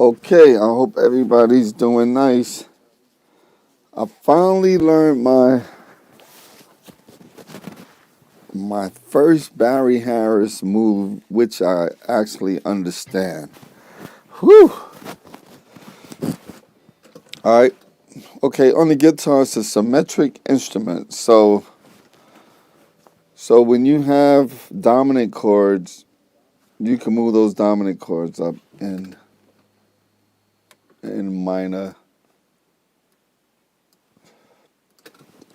Okay, I hope everybody's doing nice. I finally learned my first Barry Harris move, which I actually understand. Whew. All right. Okay, on the guitar, it's a symmetric instrument. So when you have dominant chords, you can move those dominant chords up in minor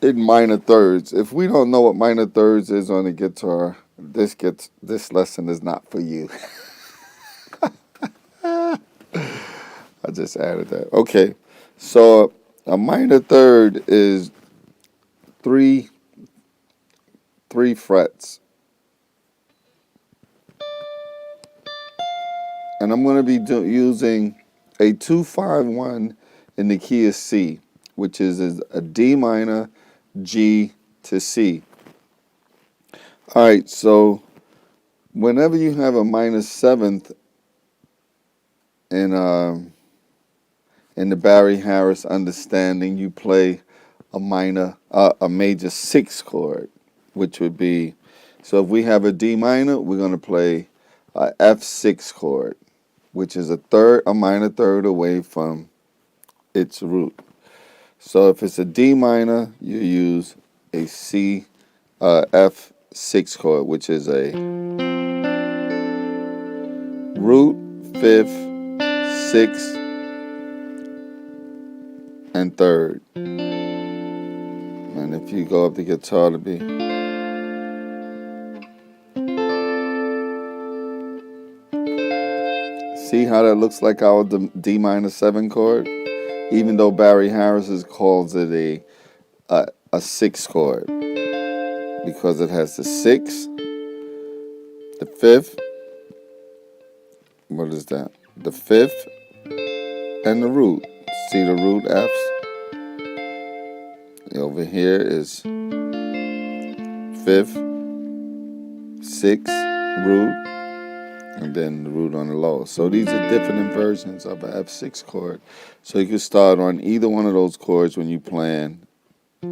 in minor thirds. If we don't know what minor thirds is on the guitar, this lesson is not for you. I just added that. Okay, so a minor third is three three frets, and I'm going to be using a 2-5-1 in the key of C, which is a D minor, G to C. All right, so whenever you have a minor seventh in the Barry Harris understanding, you play a major six chord, which would be, so if we have a D minor, we're going to play a F6 chord, which is a minor third away from its root. So if it's a D minor, you use a F6 chord, which is a root, fifth, sixth, and third. And if you go up the guitar to be, see how that looks like our D minor 7 chord? Even though Barry Harris calls it a 6 chord, because it has the 6, the 5th, what is that? The 5th, and the root. See the root Fs? Over here is 5th, 6th, root, and then the root on the low. So these are different inversions of an F6 chord. So you can start on either one of those chords when you playing. You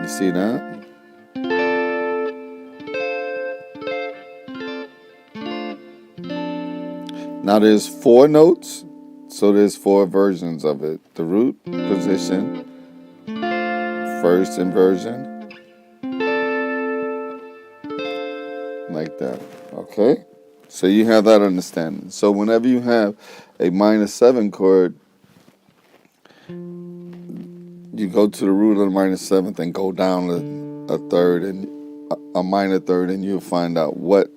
see that? Now there's 4 notes, so there's 4 versions of it. The root position, first inversion, like that. Okay? So you have that understanding. So whenever you have a minor 7 chord, you go to the root of the minor 7th and go down a third and a minor third, and you'll find out what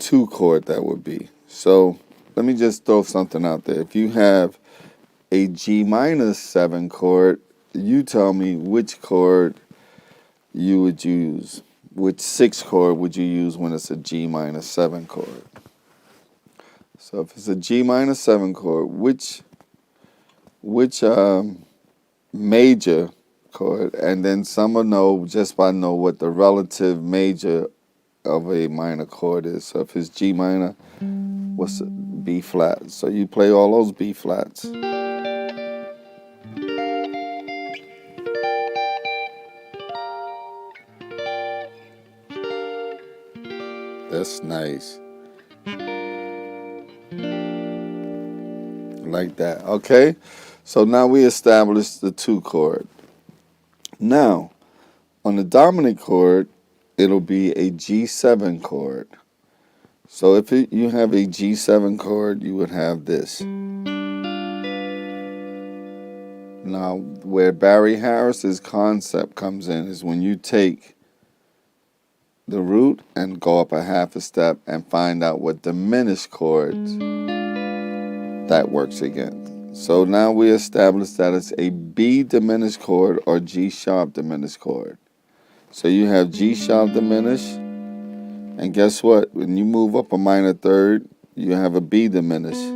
2 chord that would be. So let me just throw something out there. If you have a G minor 7 chord, you tell me which chord you would use. Which 6 chord would you use when it's a G minor 7 chord? So if it's a G minor 7 chord, which major chord, and then some will know just by know what the relative major of a minor chord is. So if it's G minor, what's it? B flat. So you play all those B flats. That's nice. Like that. Okay? So now we established the 2 chord. Now, on the dominant chord, it'll be a G7 chord. So if you have a G7 chord, you would have this. Now, where Barry Harris's concept comes in is when you take the root and go up a half a step and find out what diminished chords that works again. So now we established that it's a B diminished chord or G sharp diminished chord. So you have G sharp diminished, and guess what? When you move up a minor third, you have a B diminished.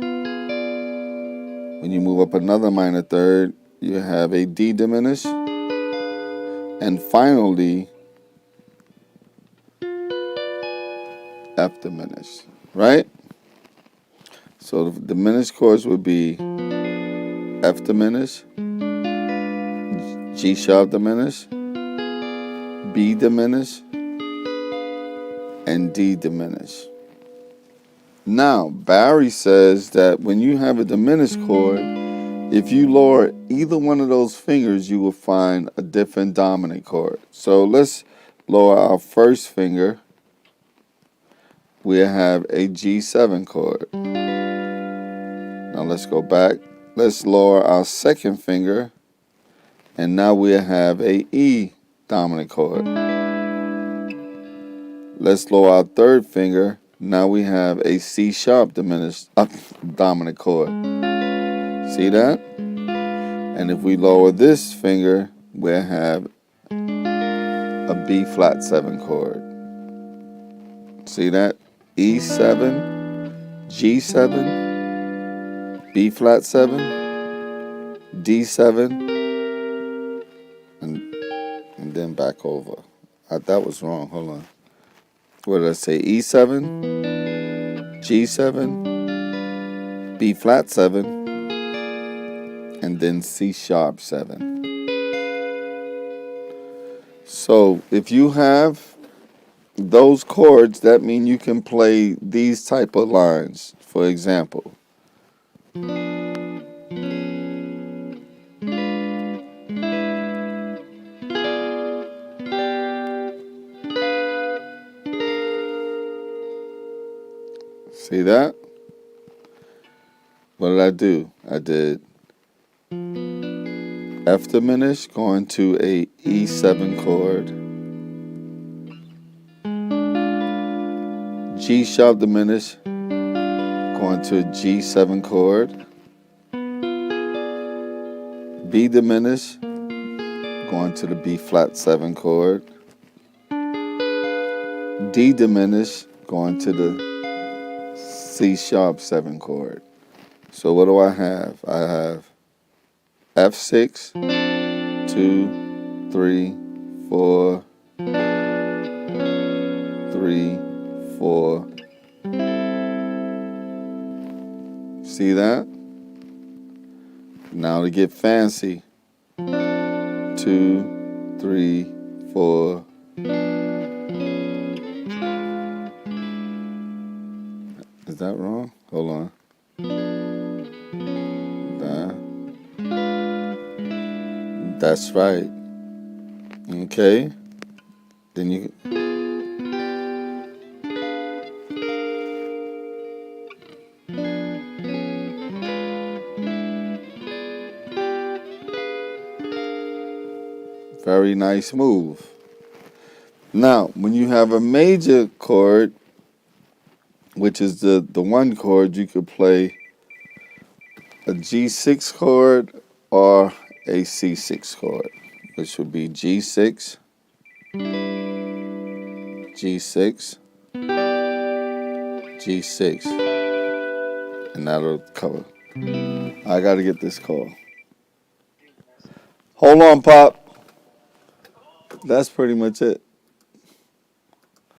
When you move up another minor third, you have a D diminished. And finally, F diminished, right? So the diminished chords would be F diminished, G sharp diminished, B diminished, and D diminished. Now, Barry says that when you have a diminished chord, if you lower either one of those fingers, you will find a different dominant chord. So let's lower our first finger. We'll have a G7 chord. Now let's go back. Let's lower our second finger, and now we'll have a E dominant chord. Let's lower our third finger. Now we have a C sharp diminished dominant chord. See that? And if we lower this finger, we'll have a B flat 7 chord. See that? E7, G7, B flat 7, D7, and then back over. That was wrong. Hold on. What did I say? E7, G7, B flat 7, and then C sharp 7. So if you have those chords, that means you can play these type of lines. For example, see that? What did I do? I did F diminished going to a E7 chord, G sharp diminished going to a G7 chord, B diminished going to the B flat 7 chord, D diminished going to the C sharp 7 chord. So what do I have? I have F6, 2, 3, 4, 3, 4. See that? Now to get fancy. 2, 3, 4. Is that wrong? Hold on. That's right. Okay. Then you. Very nice move. Now, when you have a major chord, which is the one chord, you could play a G6 chord or a C6 chord, which would be G6, G6, G6, and that'll cover. I gotta get this call. Hold on, Pop. That's pretty much it.